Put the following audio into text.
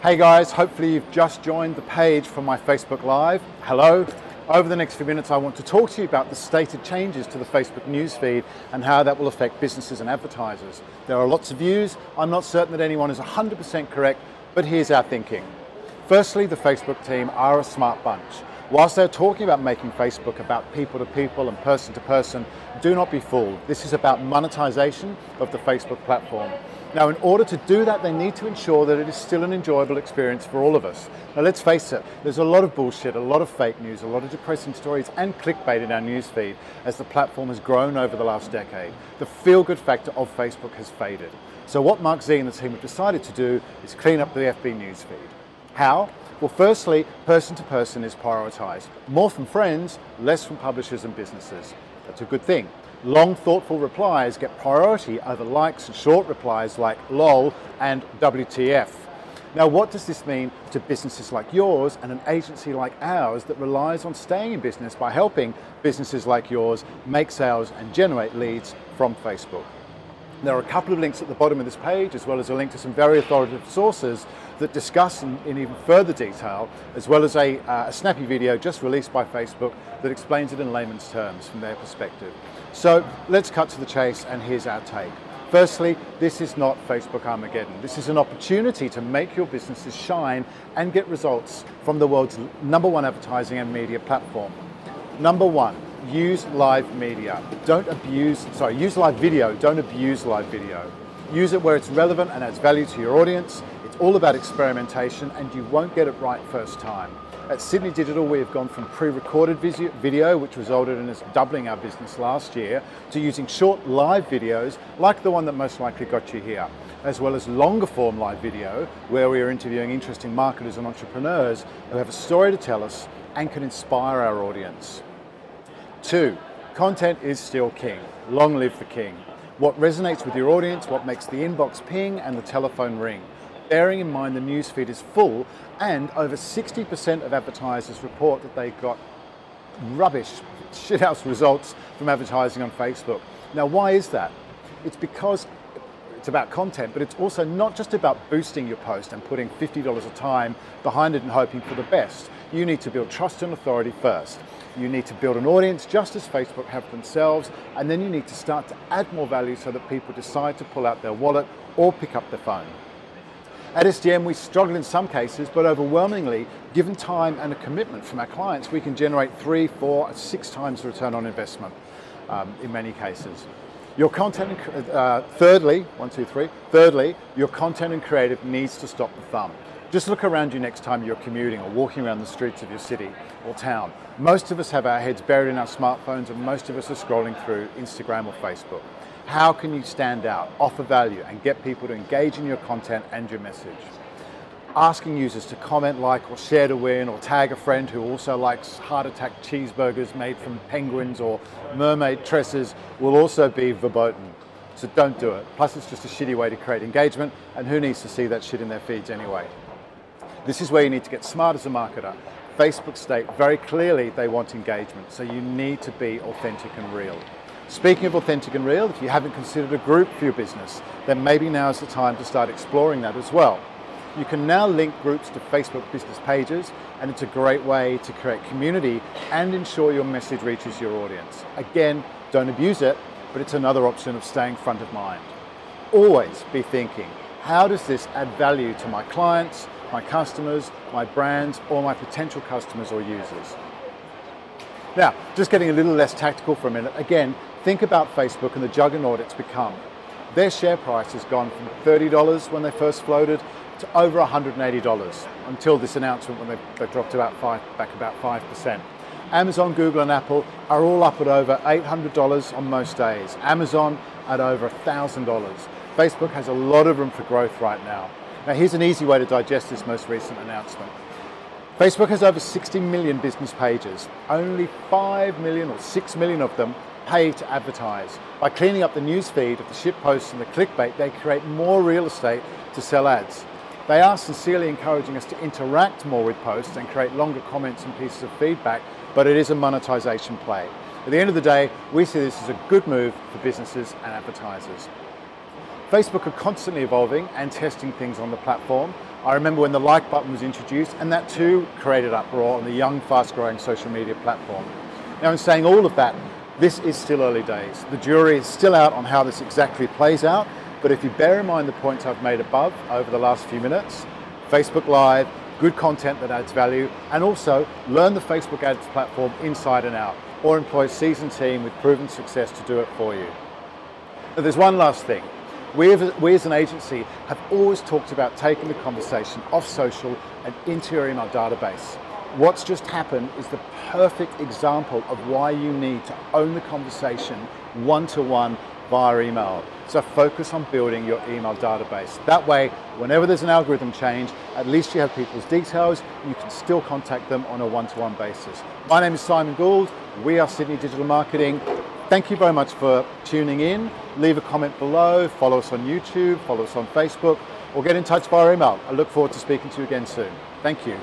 Hey guys, hopefully you've just joined the page for my Facebook Live. Hello. Over the next few minutes, I want to talk to you about the stated changes to the Facebook newsfeed and how that will affect businesses and advertisers. There are lots of views. I'm not certain that anyone is 100% correct, but here's our thinking. Firstly, the Facebook team are a smart bunch. Whilst they're talking about making Facebook about people to people and person to person, do not be fooled. This is about monetization of the Facebook platform. Now, in order to do that, they need to ensure that it is still an enjoyable experience for all of us. Now, let's face it, there's a lot of bullshit, a lot of fake news, a lot of depressing stories and clickbait in our newsfeed as the platform has grown over the last decade. The feel-good factor of Facebook has faded. So what Mark Z and the team have decided to do is clean up the FB newsfeed. How? Well, firstly, person to person is prioritized. More from friends, less from publishers and businesses. That's a good thing. Long, thoughtful replies get priority over likes and short replies like LOL and WTF. Now, what does this mean to businesses like yours and an agency like ours that relies on staying in business by helping businesses like yours make sales and generate leads from Facebook? There are a couple of links at the bottom of this page, as well as a link to some very authoritative sources that discuss in even further detail, as well as a snappy video just released by Facebook that explains it in layman's terms from their perspective. So let's cut to the chase, and here's our take. Firstly, this is not Facebook Armageddon. This is an opportunity to make your businesses shine and get results from the world's #1 advertising and media platform. Number one, use live media. Use live video, don't abuse live video. Use it where it's relevant and adds value to your audience. It's all about experimentation, and you won't get it right first time. At Sydney Digital, we have gone from pre-recorded video, which resulted in us doubling our business last year, to using short live videos like the one that most likely got you here, as well as longer form live video, where we are interviewing interesting marketers and entrepreneurs who have a story to tell us and can inspire our audience. 2, content is still king. Long live the king. What resonates with your audience, what makes the inbox ping and the telephone ring. Bearing in mind the newsfeed is full, and over 60% of advertisers report that they got rubbish, shithouse results from advertising on Facebook. Now, why is that? It's because it's about content, but it's also not just about boosting your post and putting $50 a time behind it and hoping for the best. You need to build trust and authority first. You need to build an audience just as Facebook have themselves, and then you need to start to add more value so that people decide to pull out their wallet or pick up their phone. At SDM, we struggle in some cases, but overwhelmingly, given time and a commitment from our clients, we can generate 3, 4, 6 times the return on investment in many cases. Your content, thirdly, your content and creative needs to stop the thumb. Just look around you next time you're commuting or walking around the streets of your city or town. Most of us have our heads buried in our smartphones, and most of us are scrolling through Instagram or Facebook. How can you stand out, offer value, and get people to engage in your content and your message? Asking users to comment, like, or share to win, or tag a friend who also likes heart attack cheeseburgers made from penguins or mermaid tresses will also be verboten. So don't do it. Plus, it's just a shitty way to create engagement, and who needs to see that shit in their feeds anyway? This is where you need to get smart as a marketer. Facebook state very clearly they want engagement, so you need to be authentic and real. Speaking of authentic and real, if you haven't considered a group for your business, then maybe now is the time to start exploring that as well. You can now link groups to Facebook business pages, and it's a great way to create community and ensure your message reaches your audience. Again, don't abuse it, but it's another option of staying front of mind. Always be thinking, how does this add value to my clients, my customers, my brands, or my potential customers or users? Now, just getting a little less tactical for a minute, again, think about Facebook and the juggernaut it's become. Their share price has gone from $30 when they first floated to over $180 until this announcement when they dropped back about 5%. Amazon, Google, and Apple are all up at over $800 on most days. Amazon at over $1,000. Facebook has a lot of room for growth right now. Now, here's an easy way to digest this most recent announcement. Facebook has over 60 million business pages. Only 5 million or 6 million of them pay to advertise. By cleaning up the newsfeed of the shit posts and the clickbait, they create more real estate to sell ads. They are sincerely encouraging us to interact more with posts and create longer comments and pieces of feedback, but it is a monetization play. At the end of the day, we see this as a good move for businesses and advertisers. Facebook are constantly evolving and testing things on the platform. I remember when the like button was introduced, and that too created uproar on the young, fast-growing social media platform. Now, in saying all of that, this is still early days. The jury is still out on how this exactly plays out, but if you bear in mind the points I've made above over the last few minutes, Facebook Live, good content that adds value, and also learn the Facebook ads platform inside and out, or employ a seasoned team with proven success to do it for you. Now, there's one last thing. We as an agency have always talked about taking the conversation off social and into your email database. What's just happened is the perfect example of why you need to own the conversation one-to-one via email. So focus on building your email database. That way, whenever there's an algorithm change, at least you have people's details, you can still contact them on a one-to-one basis. My name is Simon Gould, we are Sydney Digital Marketing. Thank you very much for tuning in. Leave a comment below, follow us on YouTube, follow us on Facebook, or get in touch via email. I look forward to speaking to you again soon. Thank you.